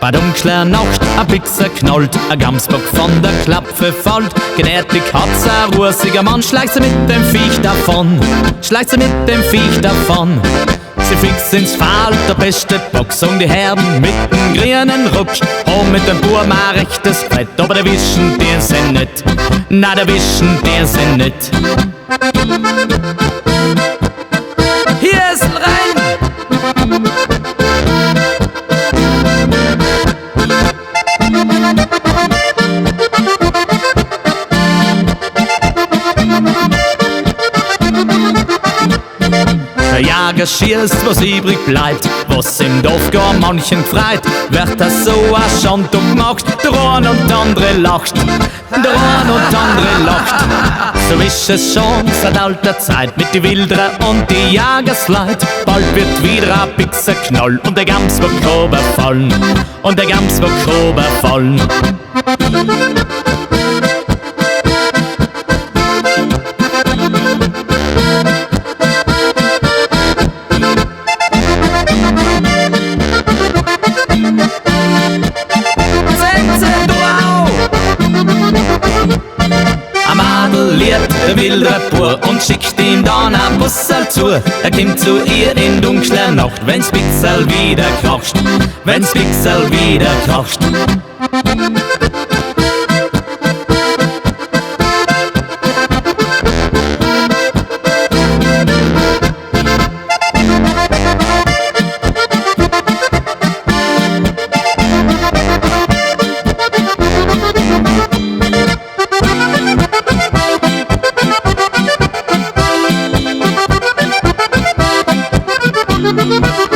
Bei dunkler Nacht a Pixer knallt, a Gamsbock von der Klappe fällt. Genährtig hat's a russiger Mann, schleicht sie mit dem Viech davon, schleicht sie mit dem Viech davon. Sie fix ins Fall, der beste Box und die Herden mit dem grünen Rutsch. Und mit dem Burm a rechtes Brett, aber der wischen der sie nicht, na der wischen der sie nicht. Hier ist ein Rein! Der Jäger schießt, was übrig bleibt, was im Dorf gar manchen freit. Wird das so a Schand gemacht, der eine und der andere lacht, der eine und der andere lacht. So ist es schon seit alter Zeit mit die Wilderer und die Jägersleit. Bald wird wieder a Pixer knall und der Gamsbock oberfallen, und der Gamsbock oberfallen. Am Adel lehrt der wilde Bur und schickt ihm dann ein Bussel zu. Er kommt zu ihr in dunkler Nacht, wenn's Pixel wieder kracht, wenn's Pixel wieder kracht. Thank you.